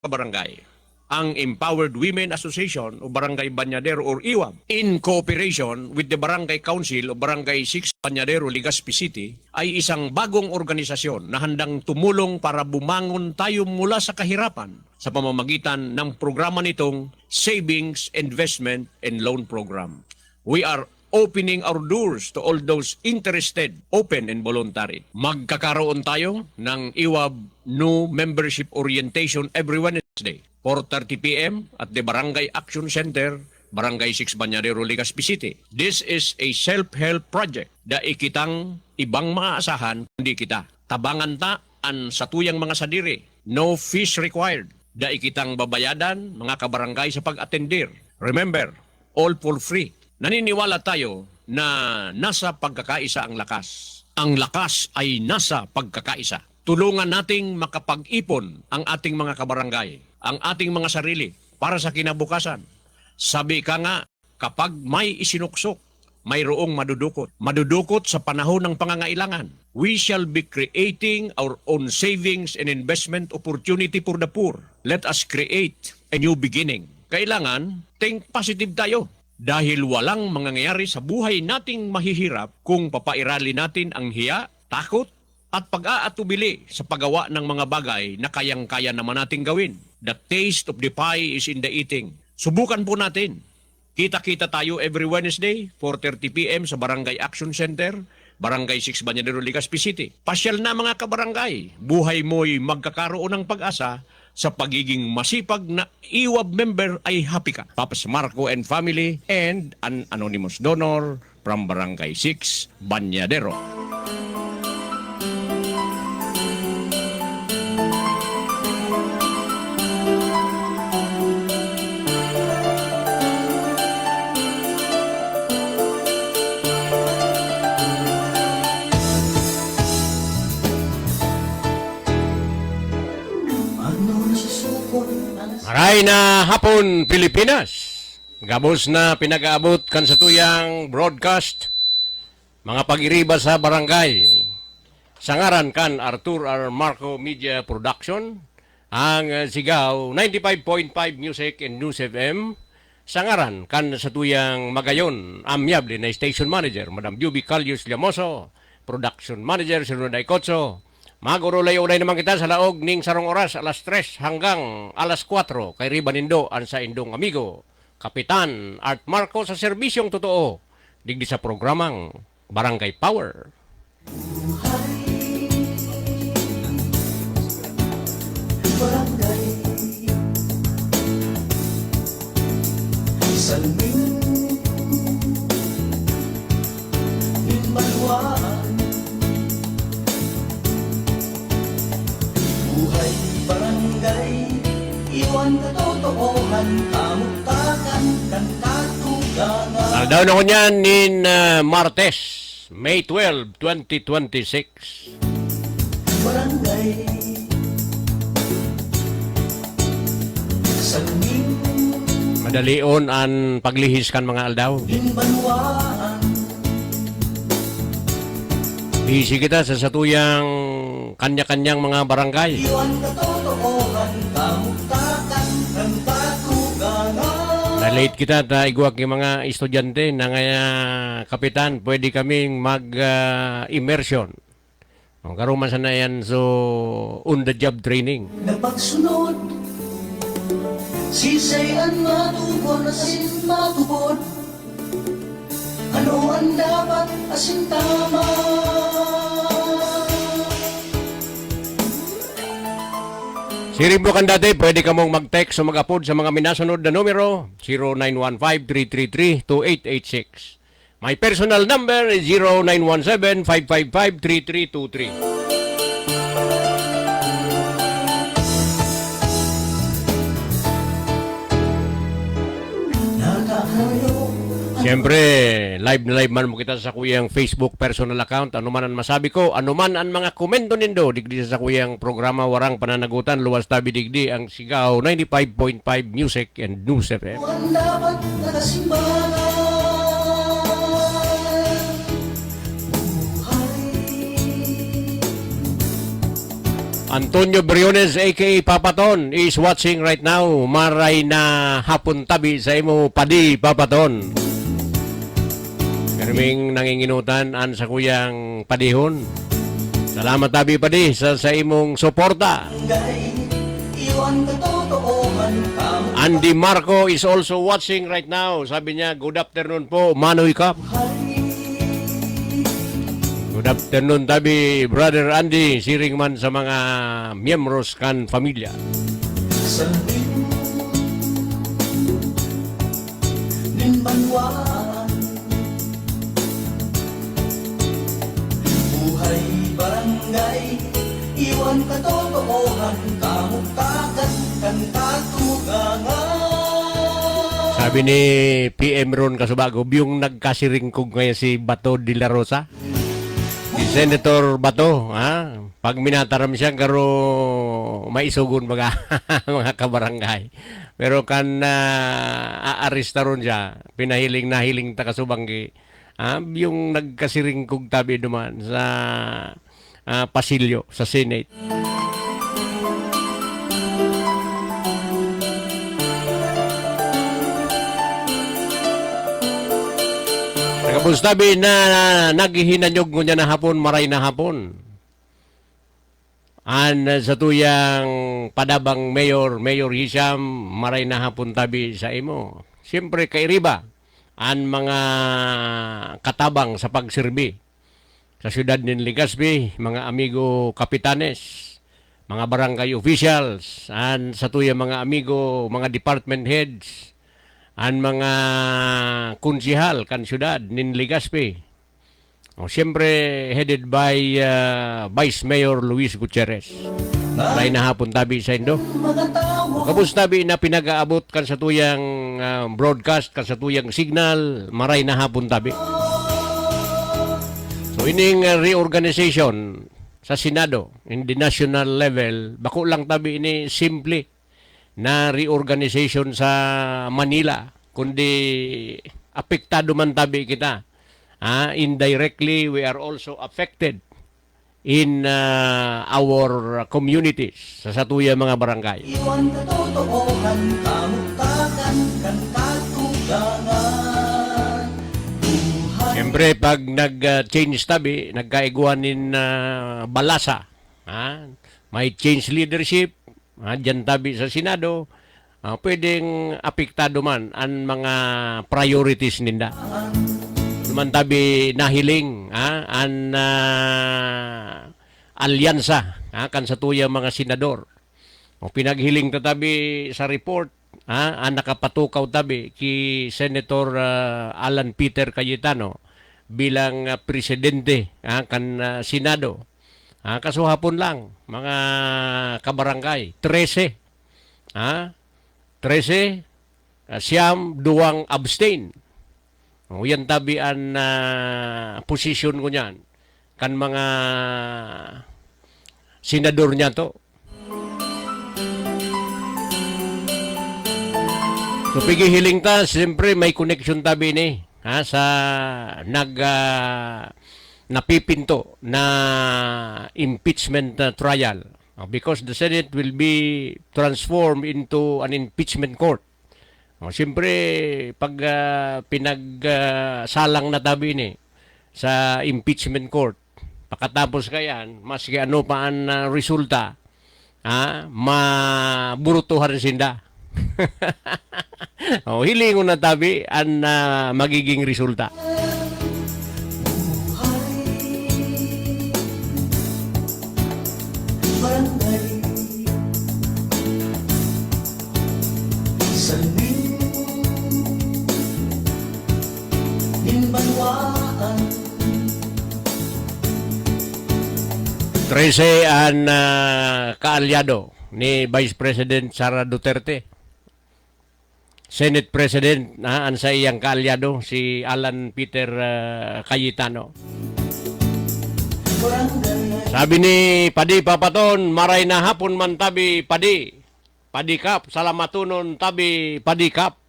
Barangay. Ang Empowered Women Association o Barangay Banyadero or IWAB in cooperation with the Barangay Council o Barangay 6 Banyadero, Legazpi City ay isang bagong organisasyon na handang tumulong para bumangon tayo mula sa kahirapan sa pamamagitan ng programa nitong Savings, Investment and Loan Program. We are opening our doors to all those interested, open and voluntary. Magkakaroon tayo ng IWAB New Membership Orientation every Wednesday, 4:30 p.m. at the Barangay Action Center, Barangay 6 Banyadero, Legazpi City. This is a self-help project da ikitang ibang maaasahan kundi kita. Tabangan ta an satuyang mga sadiri. No fees required. Da ikitang babayadan mga kabarangay sa pag-atendir. Remember, all for free. Naniniwala tayo na nasa pagkakaisa ang lakas. Ang lakas ay nasa pagkakaisa. Tulungan nating makapag-ipon ang ating mga kabarangay, ang ating mga sarili para sa kinabukasan. Sabi ka nga, kapag may isinuksok, mayroong madudukot. Madudukot sa panahon ng pangangailangan. We shall be creating our own savings and investment opportunity for the poor. Let us create a new beginning. Kailangan, think positive tayo. Dahil walang mangyayari sa buhay nating mahihirap kung papairali natin ang hiya, takot, at pag-aatubili sa paggawa ng mga bagay na kayang-kaya naman nating gawin. The taste of the pie is in the eating. Subukan po natin. Kita-kita tayo every Wednesday, 4:30 p.m. sa Barangay Action Center, Barangay 6 Banyadero, Legazpi City. Pasyal na mga kabarangay. Buhay mo'y magkakaroon ng pag-asa. Sa pagiging masipag na IWAB member ay happy ka. Papas Marco and family and an anonymous donor from Barangay 6 Banyadero. Maray na hapon, Pilipinas. Gabos na pinag-aabot kan sa tuyang broadcast. Mga pag-iriba sa barangay. Sangaran kan Arthur R. Marco Media Production. Ang sigaw 95.5 Music and News FM. Sangaran kan sa tuyang magayon. Amyable na Station Manager, Madam Juby Calius Llamoso. Production Manager, Sir Ronday Cotso. Magurulay-ulay naman kita sa laog ning sarong oras alas 3 hanggang alas 4 kay Ribanindo ang sa indong amigo Kapitan Art Marco sa serbisyong totoo digdi sa programang Barangay Power. Barangay Salming Hinmalwaan Buhay barangay Iwan katotohan Kamutakan kan katugangan. Aldaw na ko niyan nin Martes, May 12, 2026. Barangay Salming Madalion ang paglihis kan mga aldaw. Hinmalwaan Busy kita sa satuyang kanya-kanyang mga barangay. Iwan katotohan Kamutakan kan katugangan. Na-late kita ta iguak yung mga estudyante na ngaya kapitan, pwede kaming mag-immersion. Karuman sana yan so on-the-job training. Napagsunod Sisayan matubon asin matubod Ano ang dapat asin tama Siriblo kan dati, pwede ka mong mag-text o mag-upload sa mga minasunod na numero 0915-333-2886. My personal number is 0917-555-3323. Nakahayo Siyempre, live na live man mo kita sa kuyang Facebook personal account. Ano man ang masabi ko, ano man ang mga komento nindo, digdi sa kuyang programa Warang Pananagutan, Luwas Tabi Digdi, ang sigaw 95.5 Music and News FM. ang dapat nakasimbahan Buhay Antonio Briones aka Papaton is watching right now. Maray na hapon tabi sa imo padi Papaton. Karming nanginginutan an sa kuyang padihon. Salamat tabi padi sa imong suporta. Iwan katotohan ka mo. Andy Marco is also watching right now. Sabi niya, good afternoon po, Manoy Cup. Good afternoon tabi, Brother Andy. Siring man sa mga miyembros kan familia. Salbin Nimbanwaan Buhay barangay Iwan katotohan Kamuktakan Kanta tumugangan Sabi ni PM Ron Kasubago, yung nagkasiring kong ngayon si Bato de la Rosa. Si Senator Bato, ha? Pag minataram siya, karo maisugon mga, mga kabarangay. Pero kan aaresta ron siya, pinahiling na hiling takasubanggi, yung nagkasiring kong tabi duman sa pasilyo, sa Senate. Nakabustabi na naghihinanyog ko niya na hapon, maray na hapon. Sa tuyang padabang Mayor Hisham, maray na hapon tabi sa imo. Siyempre kay Riba, mga katabang sa pagsirbi. Sa siyudad ng Legazpi, mga amigo kapitanes, mga barangay officials, sa tuyang mga amigo, mga department heads, mga konsihal kan syudad nin Legazpi. Siyempre headed by Vice Mayor Luis Gutierrez. Maray na hapon tabi sa Indo. Kabus tabi na pinag-aabot kan sa tuyang broadcast, kan sa tuyang signal, maray na hapon tabi. So ining reorganization sa Senado in the national level, bako lang tabi ini simple na reorganization sa Manila, kundi apektado man tabi kita. Indirectly, we are also affected in our communities sa satuya mga barangay. Iwan katotohan Kamuktakan Kanta tumugangan Siyempre, pag nag-change tabi, nagkaiguanin balasa, may change leadership, dyan tabi sa Senado, pwedeng apektado man ang mga priorities ninda. Duman tabi nahiling ang alyansa kan sa tuyang mga senador. Pinaghiling ta tabi sa report, ang nakapatukaw tabi ki Senator Alan Peter Cayetano bilang presidente kan Senado. Kasuhapon lang, mga kabarangay, 13. 13, siyam, duwang abstain. Yan tabi ang posisyon ko niyan. Kan mga senador niya to. So, pigihiling ta, siyempre may connection tabi ni sa napipinto na impeachment trial. Because the Senate will be transformed into an impeachment court. Siyempre, pag pinagsalang na tabi ni sa impeachment court, pagkatapos kayan, maski ano pa ang resulta, maburutuhan sinda. Hilingon na tabi ang magiging resulta. Barangay Salmin Nimbanwaan 13 ang kaalyado ni Vice President Sara Duterte. Senate President ang sa iyang kaalyado si Alan Peter Cayetano. Barangay Sabi ni Padi Papaton, maray na hapon man tabi Padi. Padi Kap, salamatunon tabi Padi Kap.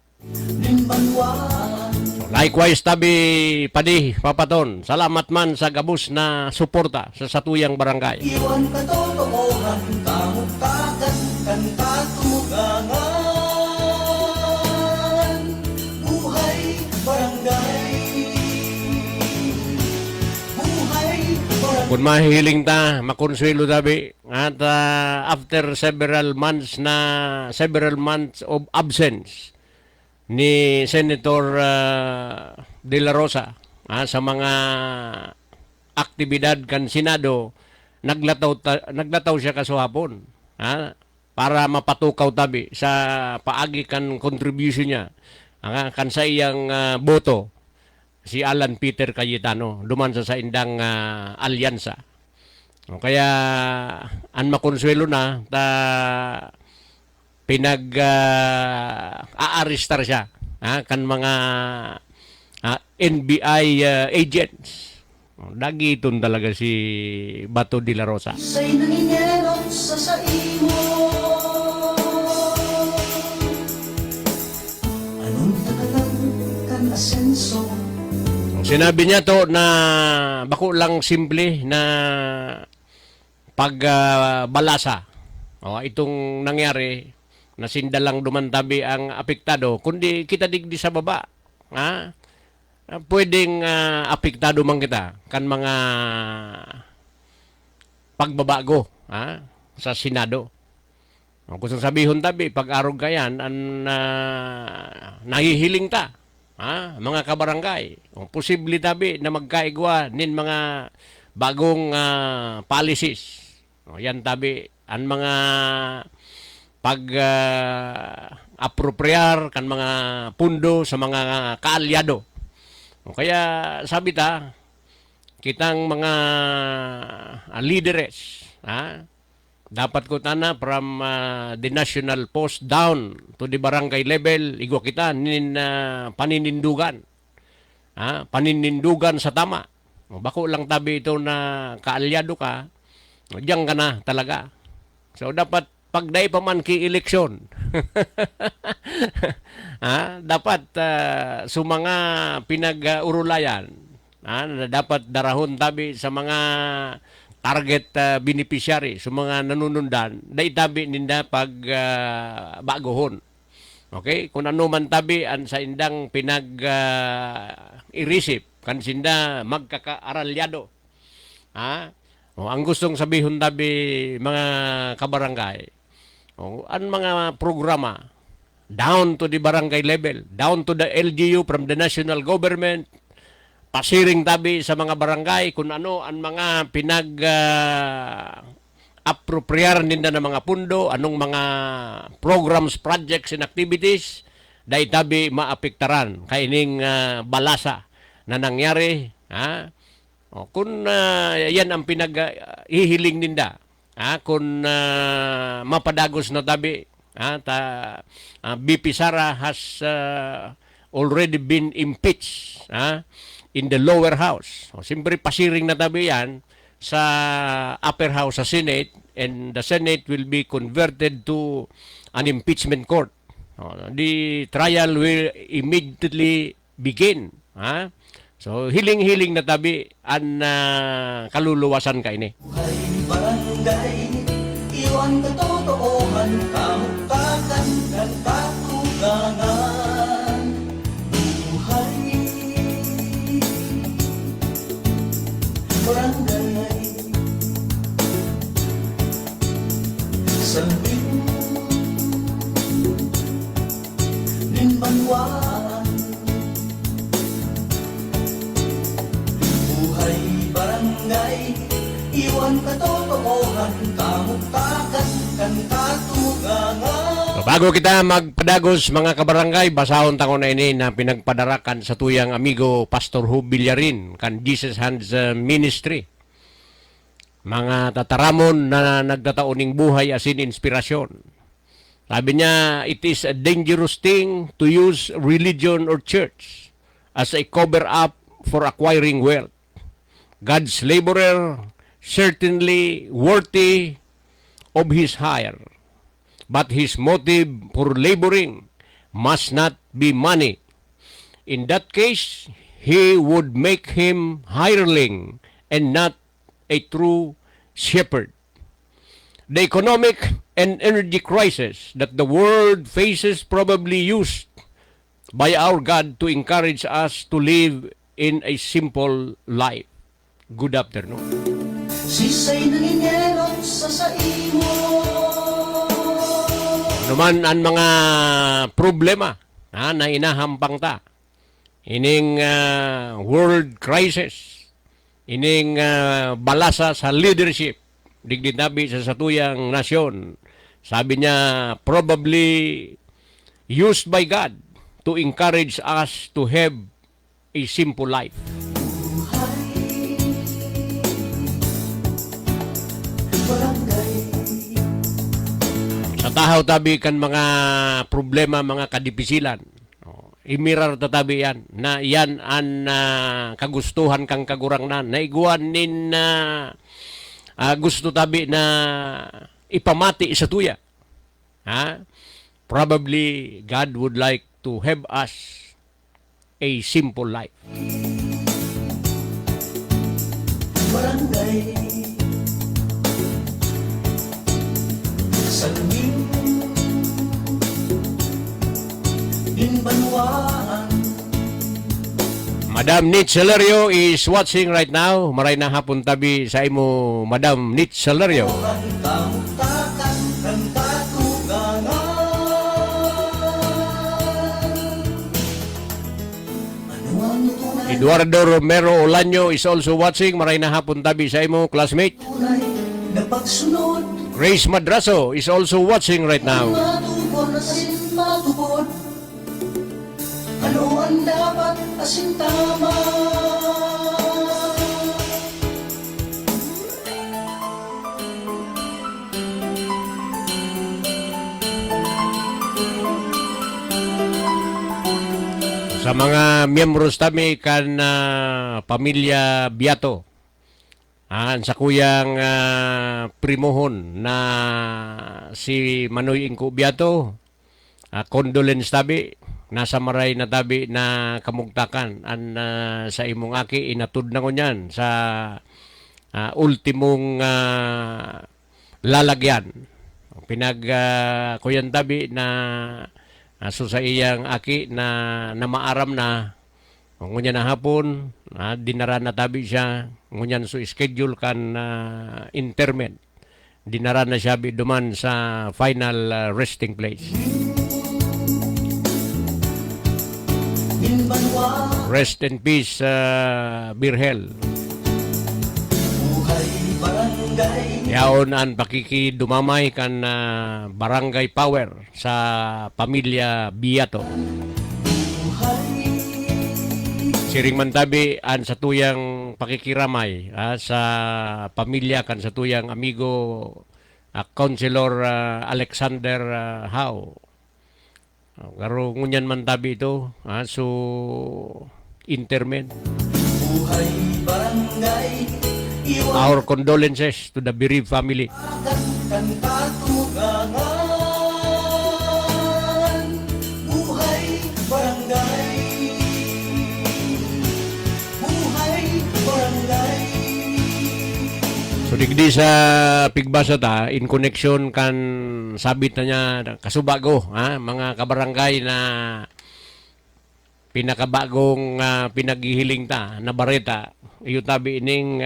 Nimbanwaan Likewise tabi Padi Papaton, salamat man sa gabus na suporta sa satuyang barangay. Iwan katotohan Kung mahihiling ta, makonsuelo tabi at after several months of absence ni Senator De La Rosa sa mga aktibidad kan Senado, naglataw siya kasuhapon para mapatukaw tabi sa paagi kan contribution niya kan sa iyang boto si Alan Peter Cayetano duman sa indang alyansa. Kaya an makonsuelo na ta aarestar siya kan mga NBI agents. Dagiton talaga si Bato de la Rosa. Sa'y nangingerot sa saimo. Anong tagalan kan asenso? Sinabi niya to na bako lang simple na pagbalasa. Itong nangyari na sindalang dumantabi ang apektado kundi kita digdi sa baba. Pwedeng apektado man kita kan mga pagbabago sa Senado. Gusto sabihon tabi pag-arog kayan an nahihiling ta mga kabarangay. Posible tabi na magkaigwa nin mga bagong policies. Yan tabi an mga pag-appropriar kan mga pundo sa mga kaalyado. Kaya sabi ta, kitang mga leaders, dapat ko tana from the national post down to the barangay level, igwa kita nin paninindugan. Paninindugan sa tama. Bako lang tabi ito na kaalyado ka, diyan ka na talaga. So dapat pagday pa man ki eleksyon. Dapat sumanga pinag-urulayan dapat darahon tabi sa mga target beneficiary sa mga nanunundan dai tabi ninda pag bagohon. Okay, kung ano man tabi an sa indang pinag-irisip kan sinda magkakaaralyado. Ang gustong sabihon tabi mga kabarangay, ang mga programa down to the barangay level, down to the LGU from the national government, pasiring tabi sa mga barangay kung ano ang mga appropriar ninda ng mga pundo, anong mga programs, projects, and activities, dahil tabi maapektaran kaining balasa na nangyari. Kung yan ang pinag-ihiling ninda, kung mapadagos na tabi, BP Sara has already been impeached in the lower house. Siyempre pasiring na tabi yan sa upper house, sa Senate, and the Senate will be converted to an impeachment court. The trial will immediately begin. So hiling-hiling na tabi ang kaluluwasan ka ini. Buhay barangay, iwan katotohan, kamukhakan, nagkatugangan. Buhay barangay, salbing limbanwaan. Buhay barangay, iwan katotohan, kamukhakan, kan katugangan. So, bago kita magpadagos mga kabarangay, basahon tango na ini na pinagpadarakan sa tuyang amigo Pastor Hub Villarin kan Jesus Hands Ministry. Mga tataramon na nagtataoning buhay asin inspirasyon. Sabi niya, it is a dangerous thing to use religion or church as a cover-up for acquiring wealth. God's laborer certainly worthy of his hire, but his motive for laboring must not be money. In that case, he would make him hireling and not a true shepherd. The economic and energy crisis that the world faces probably used by our God to encourage us to live in a simple life. Good afternoon. Sisay nanginelot sa saimo. Naman ang mga problema na inahampang ta. Ining world crisis, ining balasa sa leadership, digdi nabi sa satuyang nasyon. Sabi niya, probably used by God to encourage us to have a simple life. Barangay, Sa tahaw tabi kan mga problema, mga kadipisilan. Imirar tatabi yan na yan ang kagustuhan kang kagurangnan. Naiguan nin gusto tabi na ipamati sa tuya. Probably God would like to have us a simple life. barangay, salaming, dinbanwaan. Madam Nit Celerio is watching right now. Maray na hapon tabi sa imo, Madam Nit Celerio. Kamutakan ng katugangan. Ano ang tunay, Eduardo Romero Olaño is also watching. Maray na hapon tabi sa imo, classmate. tunay na pagsunod? Grace Madraso is also watching right now. Matubon asin matubod. Ano ang dapat asin tama? Sa mga miyembros tami kan pamilya Biato, sa kuyang primohon na si Manoy Ingko Biato, condolence tabi, nasa maray na tabi na kamugtakan sa imong aki inatud na ko niyan sa ultimong lalagyan. Kuyan tabi na so sa iyang aki na maaram na ngunyan na hapon dinara na tabi siya ngunyan so schedule kan interment dinara na siya duman sa final resting place. Dinbanwaan. Rest in peace, Birhel. Buhay barangay, Yaon ang pakikidumamay kan barangay power sa pamilya Biato. buhay, Siring man tabi an sa tuyang pakikiramay sa pamilya kan sa tuyang amigo Councilor Alexander Hao. Garo ngunyan man tabi ito so interment. buhay barangay, iwan Our condolences to the bereaved family. kan katugangan. Buhay barangay, buhay barangay. So digdi sa pigbasa ta in connection kan sabit na niya kasubago mga kabarangay na pinakabagong pinaghihiling ta na bareta iyo tabi ining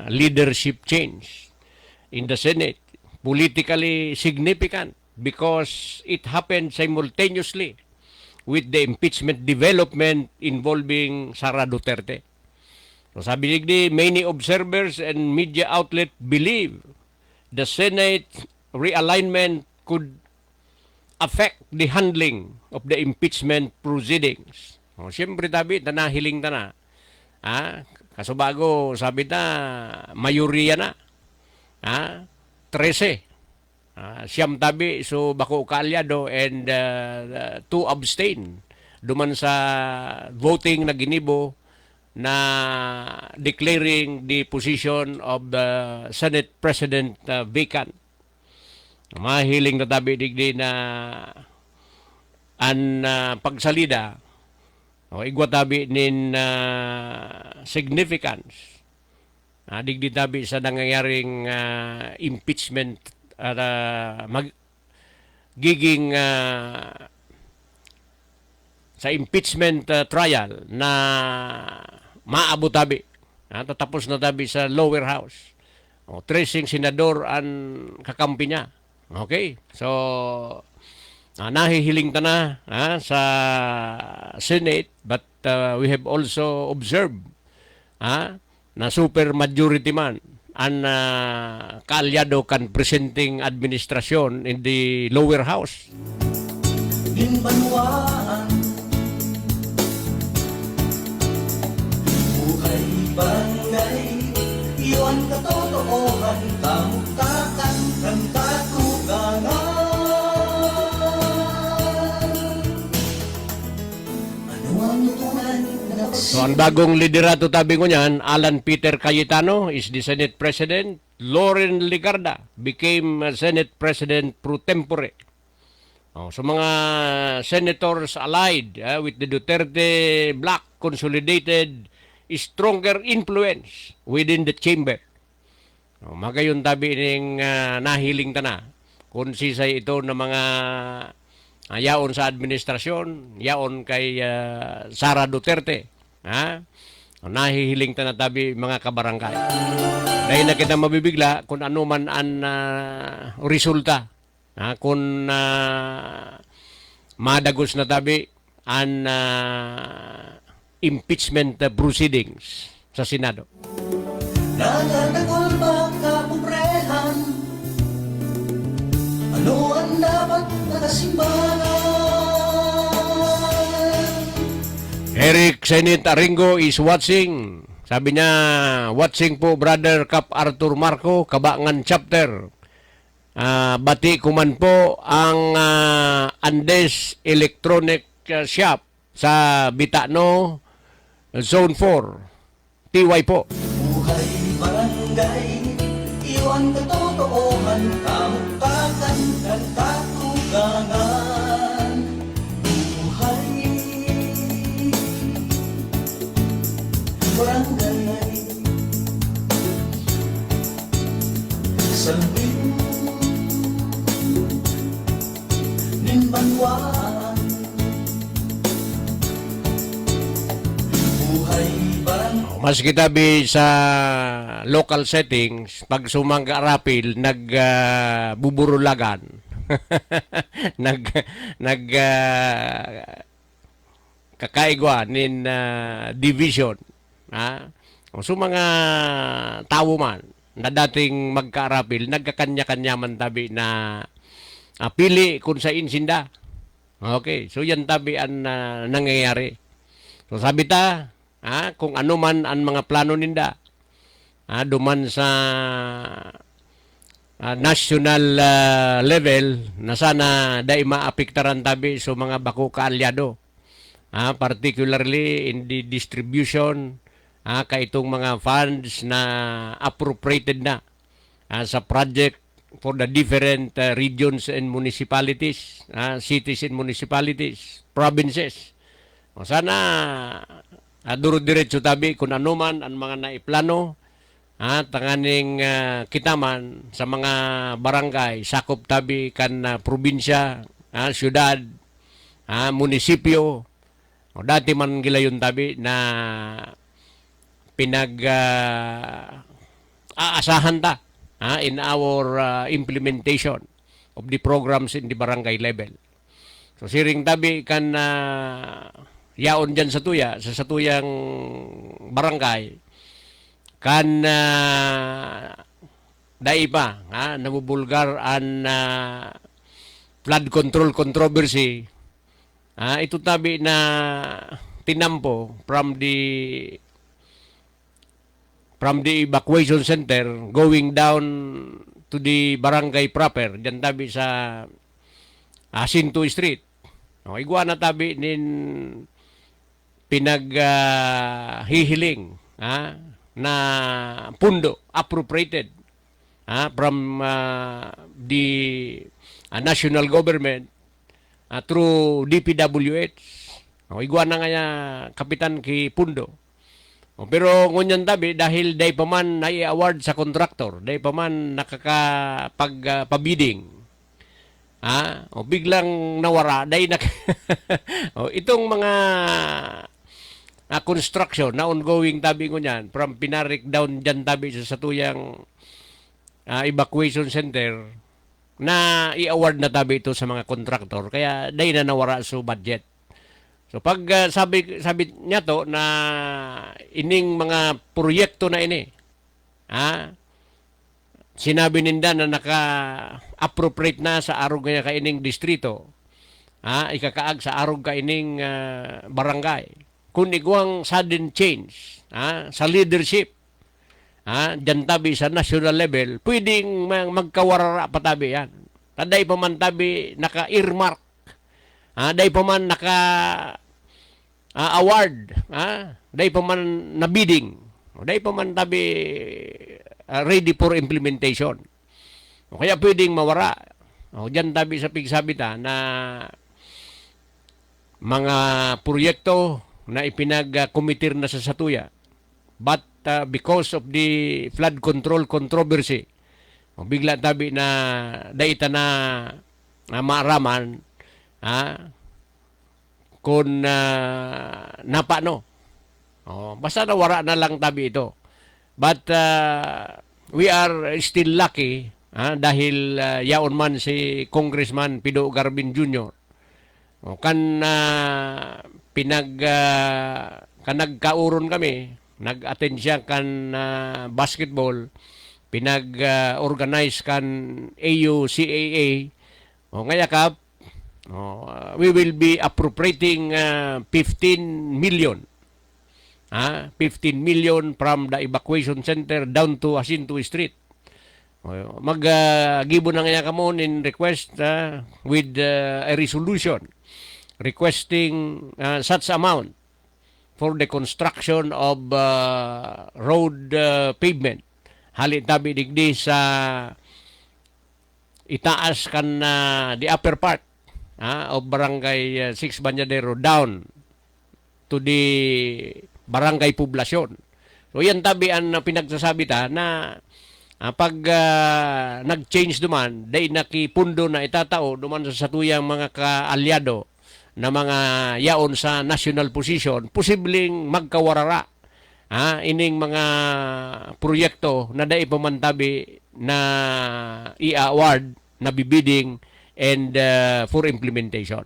leadership change in the Senate politically significant because it happened simultaneously with the impeachment development involving Sara Duterte. So sabi digdi, many observers and media outlet believe the Senate realignment could affect the handling of the impeachment proceedings. O, siyempre tabi, tanahiling ta na. Kasubago, sabi ta, mayoriya na. 13. Siyam tabi, so bako kalyado and 2 abstain. Duman sa voting na ginibo na declaring the position of the Senate President vacant. Mahiling na tabi digdi na an pagsalida o igwa tabi nin significance digdi tabi sa nangyayaring impeachment at giging sa impeachment trial na maabot tabi tatapos na tabi sa lower house tracing senador ang kakampi niya. Okay? So, nahihiling ta na sa Senate, but we have also observed na super majority man ang kaalyado kan presenting administrasyon in the lower house. Minbanwaan, buhay barangay, iwan katotohan, kamuktakan, ng katugangan. Ano ang tunay na So ang bagong liderato tabi ko niyan, Alan Peter Cayetano is the Senate President. Loren Ligarda became Senate President pro tempore. So mga senators allied with the Duterte Black consolidated stronger influence within the chamber. Magayon tabi ning nahiling ta na kung sisay ito na mga yaon sa administrasyon, yaon kay Sara Duterte. Nahihiling ta na tabi mga kabarangay. Dahil na kita mabibigla kung ano man ang resulta. Kung madagos na tabi ang impeachment proceedings sa Senado. Natatagol ba kapubrehan? Ano ang dapat na kasimbahan? Eric Senit Aringo is watching. Sabi niya, watching po Brother Cap Arthur Marco, Kabangan Chapter. Bati ko man po ang Andes Electronic Shop sa Bitano, Zone 4. TY po. Buhay barangay, iwan katotohan, kamuktakan, ng katugangan. Buhay barangay, salbing nimbanwaan. Buhay barangay, Mas kita bi sa local settings, pag sumangga rapil, nagbuburulagan. nag kakaigwa nin division. So mga tao man na dating magkarapil, nagkakanya-kanya man tabi na pili kung sa insinda. Okay, so yan tabi ang nangyayari. So sabi ta, kung ano man ang mga plano ninda, duman sa national level na sana dai maapektaran tabi so mga bako kaalyado. Particularly in the distribution kaitong mga funds na appropriated na sa project for the different regions and municipalities, cities and municipalities, provinces. O sana duro-diretso tabi kung ano man ang mga naiplano, tanganing kitaman sa mga barangay, sakop tabi kan probinsya, syudad, munisipyo. O dati man gilayon tabi na aasahan ta in our implementation of the programs in the barangay level. So siring tabi kan yaon dyan sa tuya, sa satuyang barangay, kan dai pa, nabubulgar an flood control controversy. Ito tabi na tinampo from the evacuation center going down to the barangay proper, dyan tabi sa Asinto Street. Igwa na tabi nin pinaghihiling na pundo appropriated from the national government through DPWH. Igwa na nga kapitan ki pundo. Pero ngunyan tabi dahil day pa man nai-award sa contractor, day pa man nakakapagpabidding. Biglang nawara, day itong mga construction na ongoing tabi ngunyan from Pinarik down dyan tabi sa satuyang evacuation center na i-award na tabi ito sa mga kontraktor kaya dahil na nawara sa budget. So pag sabi niya to na ining mga proyekto na ini, sinabi ninda na naka-appropriate na sa arog kaya kaining distrito, ikakaag sa arog kaining barangay. Kung iguang sudden change sa leadership, dyan tabi sa national level, pwedeng magkawarara patabi yan. Taday pa man tabi naka-earmark, day pa man naka-award, day pa man na-bidding, day pa man tabi ready for implementation. O kaya pwedeng mawara. O dyan tabi sa pigsabita na mga proyekto na ipinag-committer na sa Satuya. But because of the flood control controversy, bigla tabi na daita na maaraman kung napano. Basta nawara na lang tabi ito. But we are still lucky dahil yaon man si Congressman Pido Garbin Jr. Nagkauron kami, nag-attend siya kan basketball, pinag-organize kan AU-CAA. Ngayakap, we will be appropriating 15 million. 15 million from the evacuation center down to Jacinto Street. Mag-gibo na nga kamo in request with a resolution requesting such amount for the construction of road pavement. Halit tabi digdi sa itaas kan the upper part of Barangay 6 Banyadero down to the barangay poblasyon. So yan tabi ang pinagsasabi ta na pag nag-change duman, day nakipundo na itatao duman sa satuyang mga kaalyado na mga yaon sa national position, posibleng magkawarara ining mga proyekto na day pamantabi na i-award, na bibidding, and for implementation.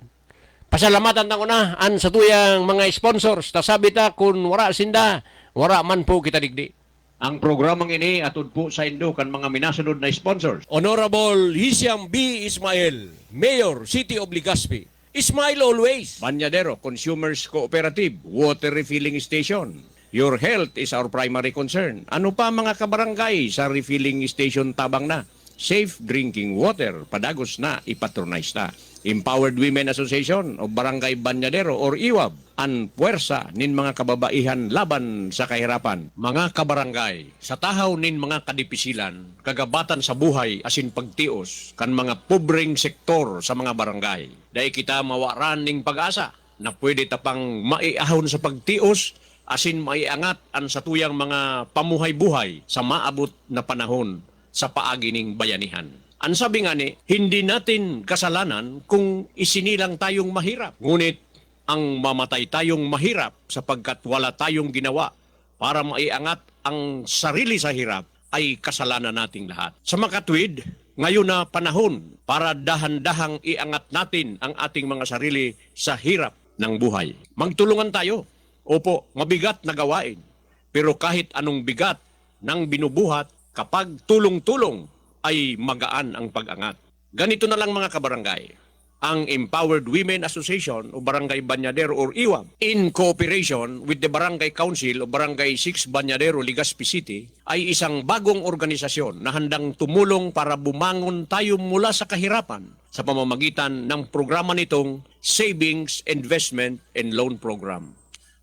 Pasalamatan ta ko na an sa tuyang mga sponsors. Tasabi ta kung wara sinda, wara man po kita digdi. Ang programang ini atod po sa Indo kan mga minasunod na sponsors. Honorable Hisiam B. Ismael, Mayor, City of Legazpi. Smile always. Banyadero Consumers Cooperative Water Refilling Station. Your health is our primary concern. Ano pa mga kabarangay sa refilling station tabang na? Safe drinking water, padagos na, ipatronize na. Empowered Women Association of Barangay Banyadero or IWAB, ang puwersa nin mga kababaihan laban sa kahirapan. Mga kabarangay, sa tahaw nin mga kadipisilan, kagabatan sa buhay asin pagtios, kan mga pobreng sektor sa mga barangay. Dahil kita mawaran ning pag-asa na pwede tapang maiahon sa pagtios, asin maiangat ang satuyang mga pamuhay-buhay sa maabot na panahon sa paagining bayanihan. Ang sabi nga ni, hindi natin kasalanan kung isinilang tayong mahirap. Ngunit ang mamatay tayong mahirap sapagkat wala tayong ginawa para maiangat ang sarili sa hirap ay kasalanan nating lahat. Sa makatwid, ngayon na panahon para dahan-dahang iangat natin ang ating mga sarili sa hirap ng buhay. Magtulungan tayo. Opo, mabigat na gawain. Pero kahit anong bigat ng binubuhat, kapag tulong-tulong, ay magaan ang pag-angat. Ganito na lang mga kabarangay. Ang Empowered Women Association o Barangay Banyadero or IWAB, in cooperation with the Barangay Council o Barangay 6 Banyadero, Legazpi City, ay isang bagong organisasyon na handang tumulong para bumangon tayo mula sa kahirapan sa pamamagitan ng programa nitong Savings, Investment, and Loan Program.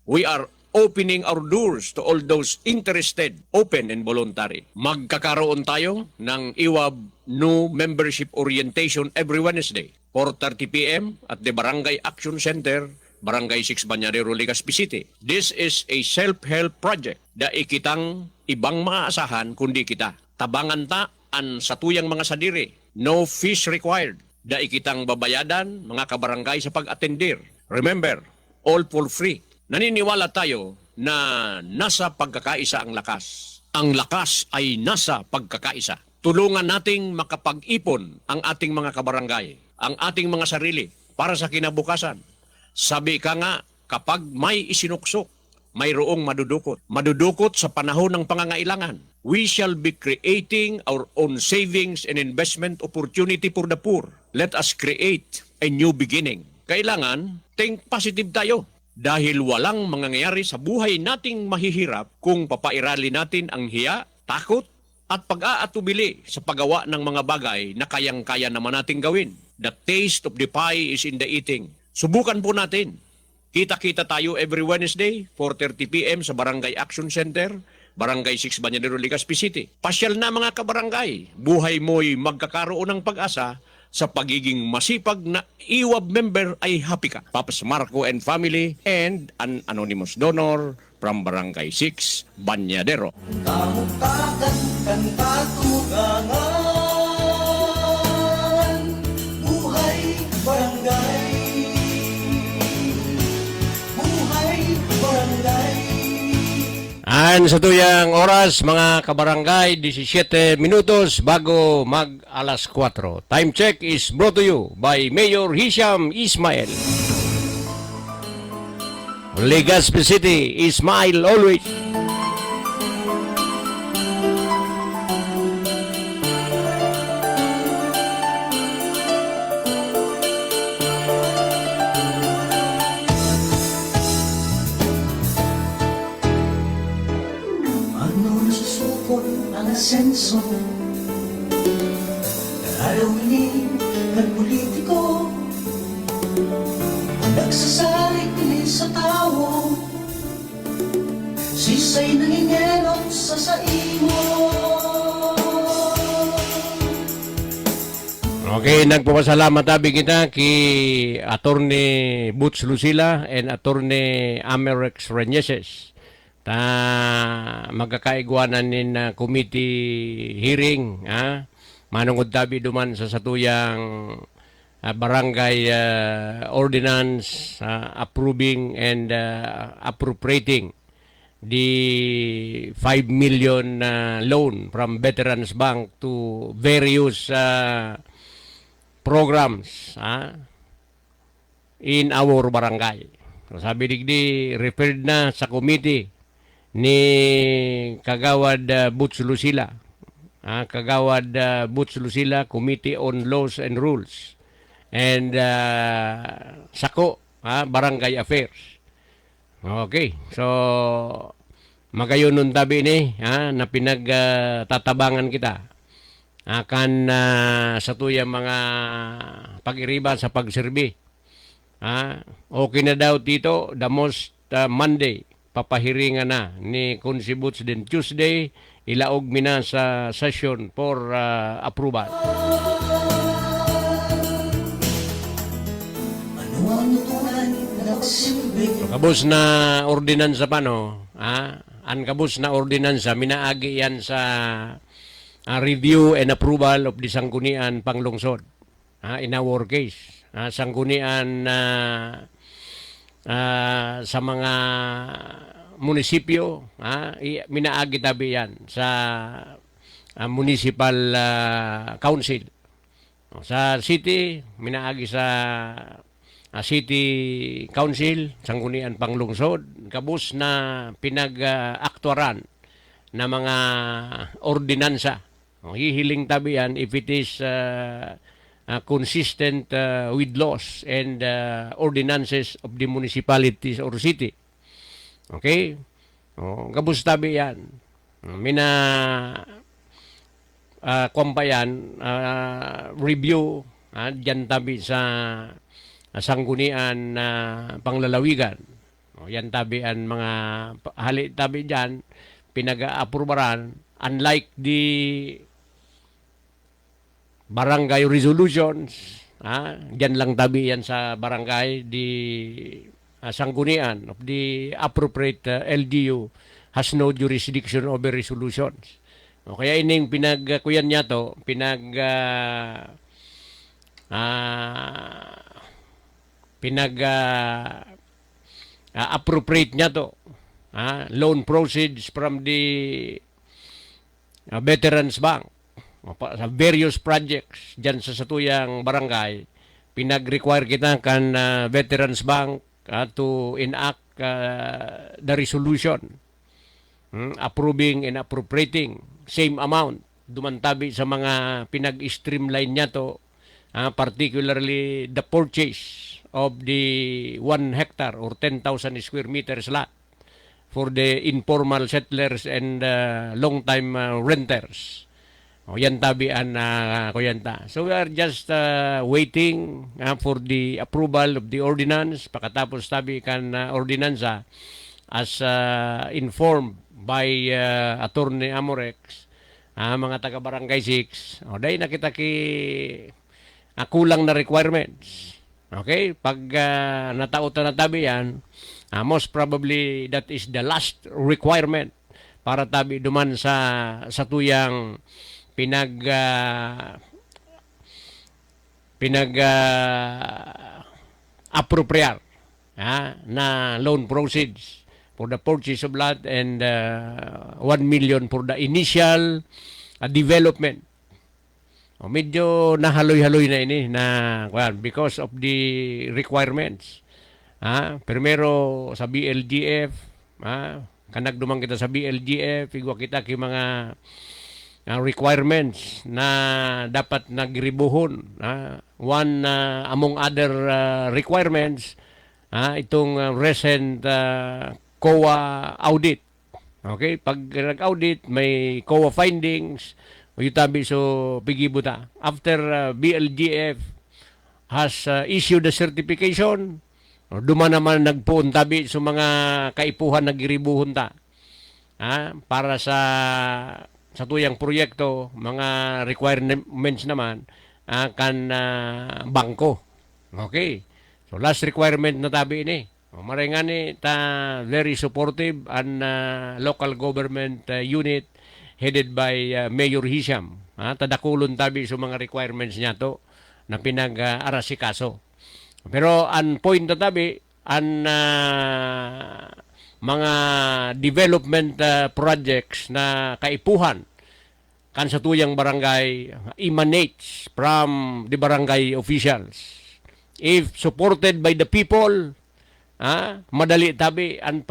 We are opening our doors to all those interested, open and voluntary. Magkakaroon tayo ng IWAB New Membership Orientation every Wednesday, 4:30 p.m. at the Barangay Action Center, Barangay 6 Banyadero, Legazpi City. This is a self-help project da ikitang ibang maasahan kundi kita. Tabangan ta an satuyang mga sadiri. No fees required. Da ikitang babayadan mga kabarangay sa pag-atendir. Remember, all for free. Naniniwala tayo na nasa pagkakaisa ang lakas. Ang lakas ay nasa pagkakaisa. tulungan nating makapag-ipon ang ating mga kabarangay, ang ating mga sarili para sa kinabukasan. Sabi ka nga, kapag may isinuksok, mayroong madudukot. Madudukot sa panahon ng pangangailangan. We shall be creating our own savings and investment opportunity for the poor. Let us create a new beginning. Kailangan, think positive tayo. Dahil walang mangyayari sa buhay nating mahihirap kung papairali natin ang hiya, takot, at pag-aatubili sa paggawa ng mga bagay na kayang-kaya naman nating gawin. The taste of the pie is in the eating. Subukan po natin. Kita-kita tayo every Wednesday, 4:30 p.m. sa Barangay Action Center, Barangay 6 Bañadero, Legazpi City. Pasyal na mga kabarangay. Buhay mo'y magkakaroon ng pag-asa sa pagiging masipag na IWAB member ay happy ka. Papas Marco and family and an anonymous donor from Barangay 6 Bañadero. Kamukakan kan katugangan, buhay barangay, buhay barangay. Sa tuyang oras, mga kabarangay, 17 minutos bago mag alas 4. Time check is brought to you by Mayor Hisham Ismail. Legazpi City, Ismail always. Ano nasusukot ang senso? Narawili ng politiko, nagsasalig sa tao, sisay nangingelot sa saimo. Okay, nagpapasalamat tabi kita kay Attorney Butch Lucila and Attorney Amerex Reneses. Magkakaigwanan nin committee hearing, manungod tabi duman sa satuyang barangay ordinance approving and appropriating the 5 million loan from Veterans Bank to various programs in our barangay. So, sabi digdi, referred na sa committee ni Kagawad Butch Lucila. Kagawad Butch Lucila, Committee on Laws and Rules. And Sako, Barangay Affairs. Okay, so magayon nun tabi ni na pinagtatabangan kita. Akan sa tuyang mga pag-iriba sa pagserbi. Okay na daw dito, the most Monday, papahiringan na ni Kunsi Butch din Tuesday, ilaog mina sa session for approval. Ano ang tunay na nagsilbi? Kabus na ordinansa pa, no? Ang kabus na ordinansa, minaagi yan sa review and approval of the sanggunian panglungsod. In our case, sanggunian sa mga munisipyo, minaagi tabi yan sa municipal council. Sa city, minaagi sa city council, sanggunian panglungsod, kabus na pinag-aktuaran na mga ordinansa. Hihiling tabi yan if it is consistent with laws and ordinances of the municipalities or city. Okay? Kabus tabi yan. Mina kumpayan, review, dyan tabi sa sanggunian panglalawigan. Yan tabi ang mga hali tabi dyan, pinag-aprubaran, unlike the barangay resolutions, dyan lang tabi yan sa barangay, the sanggunian of the appropriate LGU has no jurisdiction over resolutions. Kaya ining pinagkuyan niya to, appropriate niya to. Loan proceeds from the Veterans Bank. sa various projects dyan sa satuyang barangay, pinag-require kita kan Veterans Bank to enact the resolution approving and appropriating same amount dumantabi sa mga pinag-streamline niya to, particularly the purchase of the 1 hectare or 10,000 square meters lot for the informal settlers and long-time renters. O yan tabian na kuyanta. So we are just waiting for the approval of the ordinance. Pagkatapos tabi kan ordinansa as informed by Attorney Amorex, mga taga-barangay 6. O dahil nakita ki kulang na requirements. Okay? Pag natautan na tabi yan, most probably that is the last requirement para tabi duman sa tuyang appropriate na loan proceeds for the purchase of land and 1 million for the initial development. Medyo nahaloy-haloy na ini because of the requirements. Primero sa BLGF, kanagdumang kita sa BLGF, igwa kita ki mga requirements na dapat nagribuhon. One among other requirements, itong recent COA audit. Okay, pag nag-audit may COA findings, tabi so pigibuta. After BLGF has issued the certification, duman naman nagpuon tabi so mga kaipuhan nagiribuhon ta. Para sa tuyang proyekto, mga requirements naman kan bangko. Okay. So last requirement na tabi ini. Marengani ta very supportive and local government unit headed by Mayor Hisham. Tadakulon tabi sa mga requirements niya to na pinag-arasikaso. Pero ang point na tabi, ang mga development projects na kaipuhan kan sa tuyang barangay emanates from the barangay officials. If supported by the people, madali tabi ang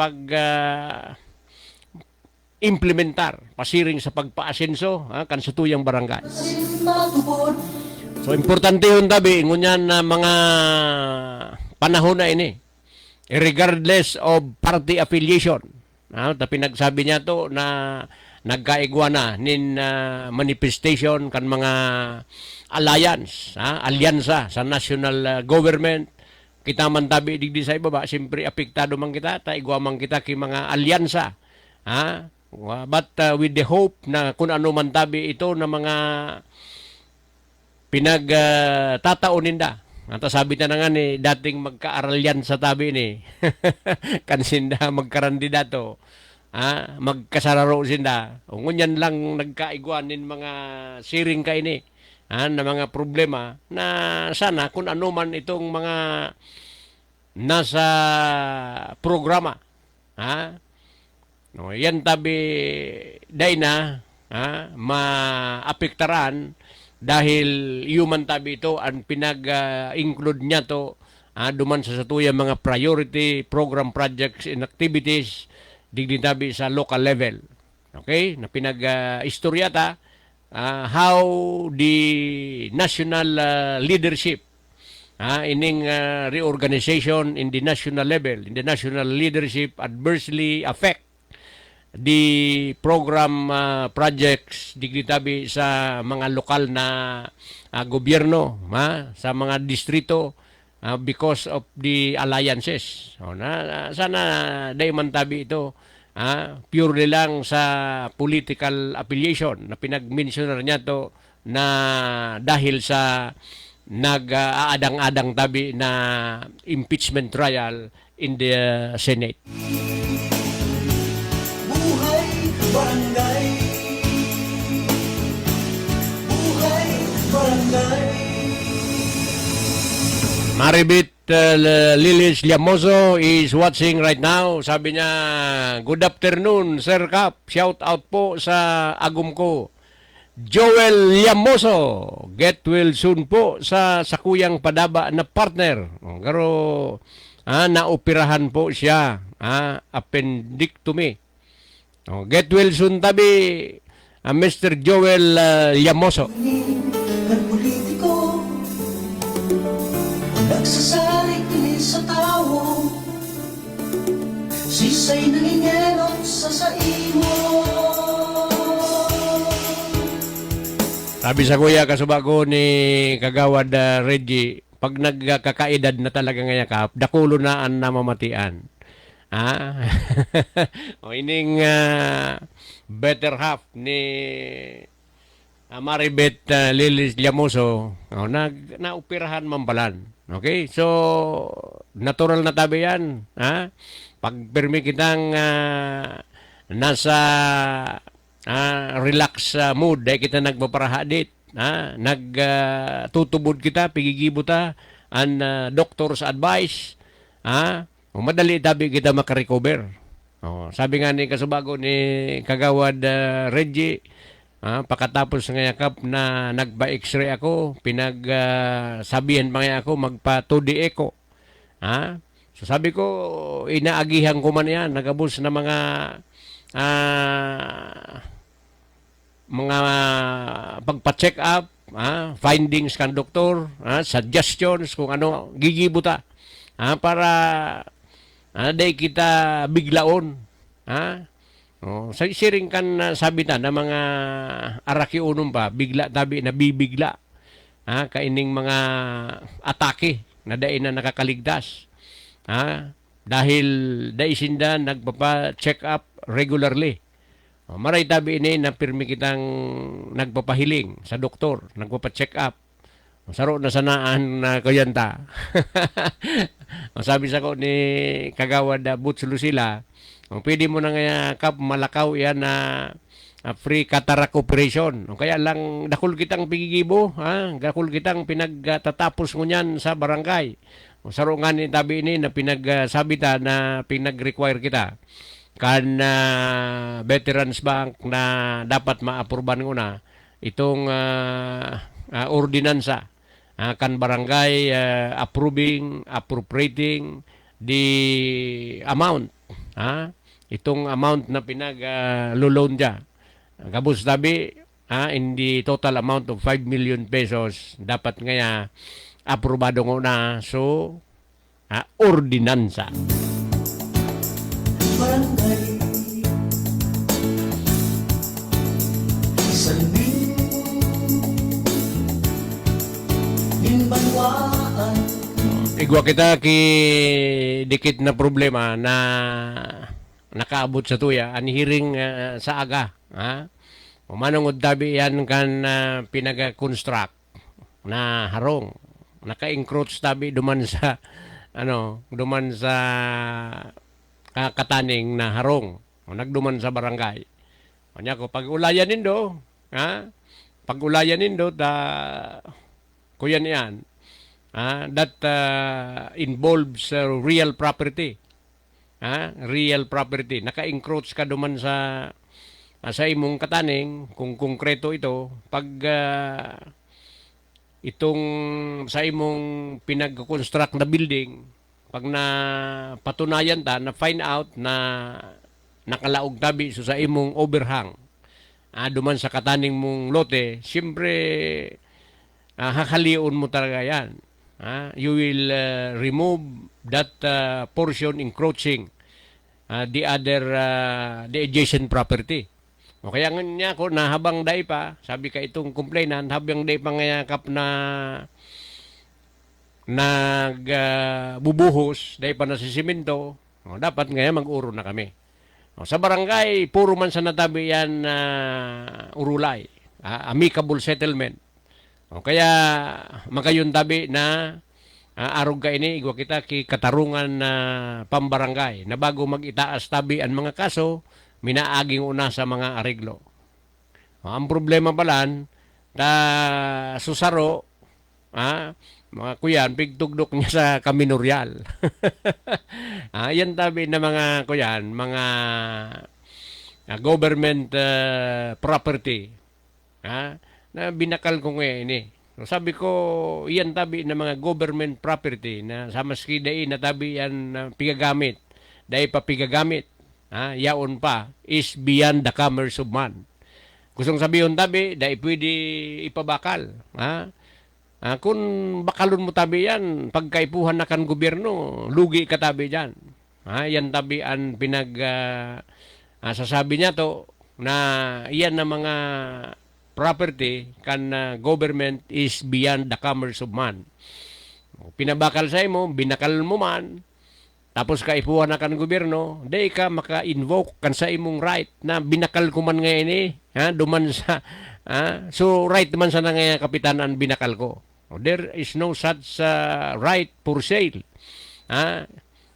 implementar pasiring sa pagpaasenso kan sa tuyang barangay. So importante yun tabi ngunyan na mga panahon na ini, regardless of party affiliation. Pinagsabi niya to na nagkaigwa na nin manifestation kan mga alyansa sa national government. Kita man tabi digdi sa ibaba, siyempre apektado man kita, taigwa man kita ki mga alyansa. But with the hope na kung ano man tabi ito na mga pinagtataonin da. Sabi na nga ni, dating magkaaral sa tabi ni. Kansinda magkarandidato. Magkasararo sinda. Ngunyan lang nagkaiguanin mga siring ka ini. Na mga problema na sana kung ano man itong mga nasa programa. Yan tabi day na maapektaran dahil human tabi ito ang pinag-include niya to duman sa satuya mga priority program projects and activities digdi tabi sa local level. Okay? Na pinag-istoryata how the national leadership ining reorganization in the national level, in the national leadership adversely affect the program projects digitabi sa mga lokal na gobyerno, sa mga distrito because of the alliances. Sana day man tabi ito purely lang sa political affiliation na pinag-mentioner niya to na dahil sa nag-aadang-adang tabi na impeachment trial in the Senate. Buhay barangay, buhay barangay. Maribit Lilis Llamoso is watching right now. Sabi niya, good afternoon, Sir Kap. Shout out po sa agum ko. Joel Llamoso. Get well soon po sa sakuyang padaba na partner. Pero naoperahan po siya. Appendectomy. Get well soon tabi, Mr. Joel Llamoso. Nagpolitiko, nagsasarik sa tao, sisay nangingenot sa saimo. Sabi sa kuya, kasubag ko ni Kagawad Reggie, pag nagkakaedad na talaga nga yakap, dakulo na ang namamatian. O ining better half ni Maribeth Lilis Llamoso, naupirahan mambalan. Okay? So, natural na tabi yan. Pag permi kitang nasa relax mood, dahil kita nagpaparahadit, nagtutubod kita, pigigibo ta, ang doctor's advice, madali tabi kita makarecover. Sabi nga ni kasubago ni Kagawad Reggie, pagkatapos nga yakap na nagpa-x-ray ako, pinagsabihan pa nga ako magpa-2D echo. So sabi ko, inaagihan ko man yan, nagabos na mga pagpa-check up, findings kan doktor, suggestions kung ano gigibuta, para day kita biglaon, sa siring kan sabi na mga arakiunom pa, bigla tabi na bibigla, kaining mga atake na day na nakakaligtas, dahil daisinda nagpapa-check up regularly. Maray tabi ini na pirmi kitang nagpapahiling sa doktor, nagpapa-check up. Saro na sanaan na kayanta. Sabi sa ko ni Kagawad Butch Lucila, pwede mo na nga kap malakaw yan na free cataract operation. Kaya lang dakul kitang pigigibo, dakul kitang pinagtatapos mo niyan sa barangay. Saro nga ni tabi ini na pinagsabi ta na pinag-require kita kan Veterans Bank na dapat ma-approban ko na itong ordinansa kan barangay appropriating the amount, itong amount na pinag-loan dya. Kabus tabi, in the total amount of 5 million pesos, dapat ngaya aprobado ko na. So, ordinansa. Barangay Salmin Minbanwaan. Igwa kita ki dikit na problema na nakaabot sa tuya, anihiring sa aga. Umanong tabi yan kan pinag-construct na harong. Naka-encroach tabi duman sa duman sa kataning na harong. Nagduman sa barangay. Kanya ko, pag-ulayan nindo, pag-ulayan nindo, kuyan yan, that involves real property. Real property. Naka-encroach ka duman sa imong kataning, kung konkreto ito, pag itong sa imong pinag-construct na building, pag na patunayan ta, na find out na nakalaog tabi so sa imong overhang, duman sa kataning mong lote, siyempre hakaliun mo talaga yan. You will remove that portion encroaching the adjacent property. O kaya nga ko na habang day pa, sabi ka itong complainant, habang day pa ngayakap na nagbubuhos, day pa na si simento, dapat ngayon mag-uro na kami. Sa barangay, puro man sa natabi yan urulay, amicable settlement. Kaya makayon tabi na arog ka ini, igwa kita ki katarungan na pambarangay, na bago mag-itaas tabi ang mga kaso, minaaging una sa mga areglo. Ang problema balan, susaro, mga kuyan, pigtugdok niya sa kaminorial. Yan tabi na mga kuyan, mga government property. na binakal ko ngayon ini. So, sabi ko, iyan tabi na mga government property na sa maski dai na tabi yan pigagamit. Dai pa pigagamit. Yaon pa is beyond the commerce of man. Gustong sabihin tabi, dai pwede ipabakal. Kung bakalon mo tabi yan, pagkaipuhan na kan gobyerno, lugi ka tabi dyan. Yan tabi ang sasabi niya to na yan na mga property kan government is beyond the commerce of man. Pinabakal sa imo, binakal mo man, tapos kaipuhan na kan gobyerno, di ka maka-invoke kan sa imong right na binakal ko man ngayon duman sa, so right man sa nga kapitanan binakal ko. There is no such right for sale.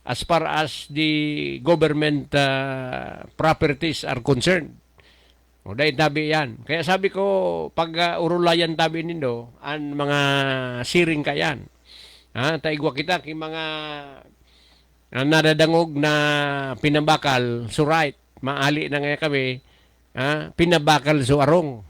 As far as the government properties are concerned. Dahil tabi yan. Kaya sabi ko, pag urulayan tabi nindo, ang mga siring ka yan. Taigwa kita kay mga nadadangog na pinabakal, so right, maali na nga kami, pinabakal so arong.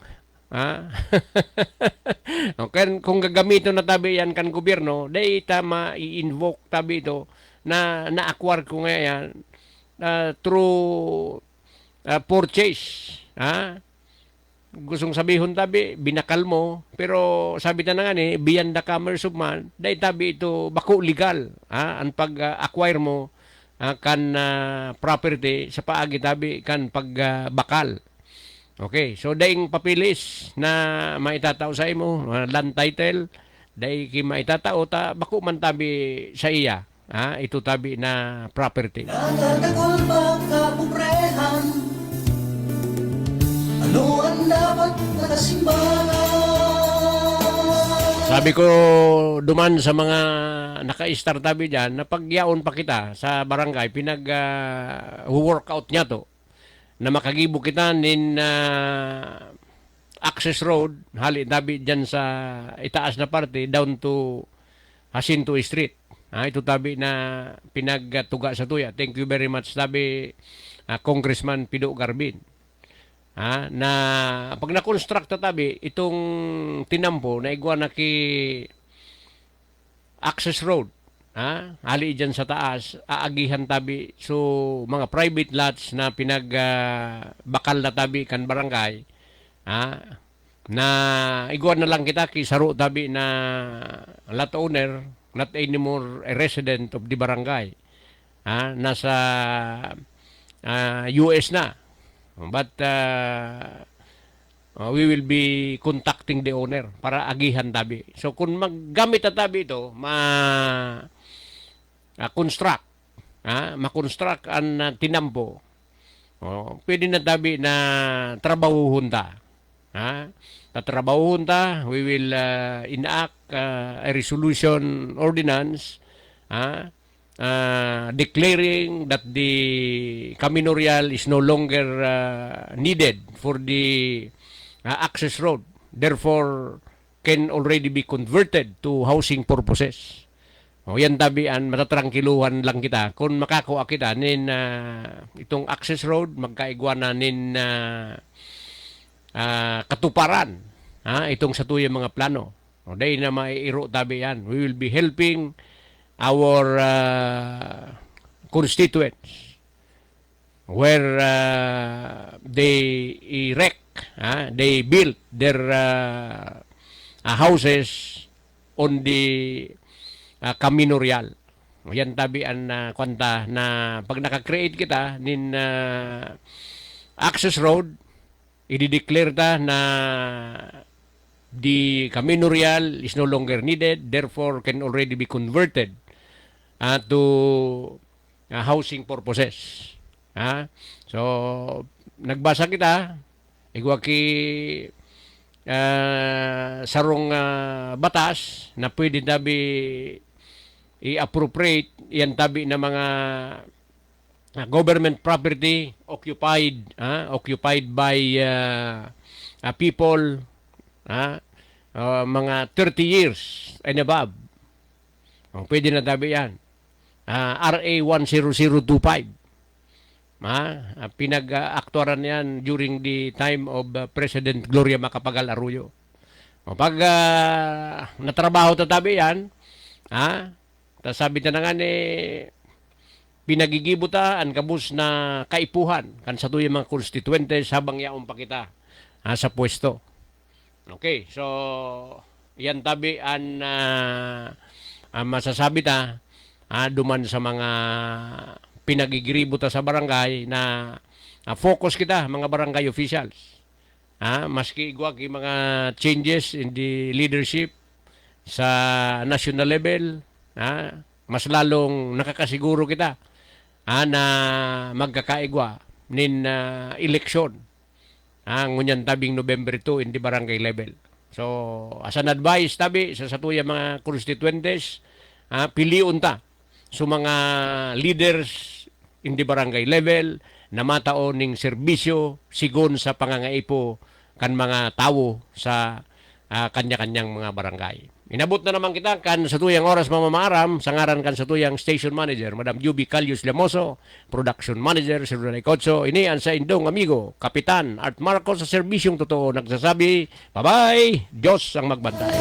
Okay, kung gagamitin na tabi yan kan gobyerno, dahil tama i-invoke tabi ito na na-acquire ko nga yan through purchase. Gustong sabihin tabi, binakal mo, pero sabi na nga ni, beyond the commerce of man, dahil tabi ito bako legal. Ang pag-acquire mo kan property sa paagi tabi kan pagbakal. Okay, so daing papilis na maitatao sa imo, land title, daing maitatao ta bako man tabi sa iya. Ito tabi na property. Nadadagol ba kapubrehan? Ano ang dapat nakasimbahan? Sabi ko duman sa mga naka-star tabi dyan, na pagyaon pa kita sa barangay, pinag-workout niya to, na makagibo kita nin access road, hali tabi dyan sa itaas na parte, down to Jacinto Street. Ito tabi na pinagtuga sa tuya. Thank you very much tabi Congressman Pido Garbin. Na pag na-construct tabi itong tinampo na igwa na ki access road, hali dyan sa taas, aagihan tabi so mga private lots na bakal na tabi kan barangay, na igwa na lang kita ki saro tabi na lot owner, not anymore a resident of the barangay. Nasa US na. But we will be contacting the owner para agihan tabi. So kung maggamit na tabi ito, construct, ma-construct ang tinampo, pwede na tabi na trabahuhon ta. Tatrabahuhon ta, we will enact a resolution ordinance declaring that the Caminorial is no longer needed for the access road. Therefore, can already be converted to housing purposes. Yan tabian, matatrangkiluhan lang kita. Kung makakuha kita nin itong access road, magkaigwa na nin katuparan itong sa tuyang mga plano. Dahil na maiiro tabi yan. We will be helping our constituents where they erect, they build their houses on the Camino Real. Yan tabian na kwanta na pag naka-create kita nin access road, i-declare ta na the Camino Real is no longer needed, therefore can already be converted to housing purposes. So, nagbasa kita, igwa ki sarong batas na pwede tabi i-appropriate yan tabi na mga government property occupied by people mga 30 years and above. Pwede na tabi yan. RA 10025. Pinag-aktuaran yan during the time of President Gloria Macapagal Arroyo. O pag natrabaho tatabi yan, tas sabi na nga ni pinagigibuta ang kabus na kaipuhan kan sa tuyang mga konstituentes habang yaong pa kita sa pwesto. Okay, so yan tabi ang masasabi ta duman sa mga pinagigributa sa barangay na focus kita mga barangay officials. Maski igwag yung mga changes in the leadership sa national level, mas lalong nakakasiguro kita na magkakaigwa nin eleksyon ngunyan tabing November 2 in the barangay level. So, as an advice tabi sa satuya mga constituentes, piliun ta so mga leaders in the barangay level na matao ning serbisyo sigon sa pangangaipo kan mga tawo sa kanya-kanyang mga barangay. Inabot na naman kita kan sa tuyang oras mamamaaram, sangaran kan sa tuyang station manager, Madam Juby Calius Lamoso, production manager, Sir Ronay Cotso, ini ang sa indong amigo, Kapitan Art Marcos sa serbisyong totoo, nagsasabi, bye-bye, Diyos ang magbantay.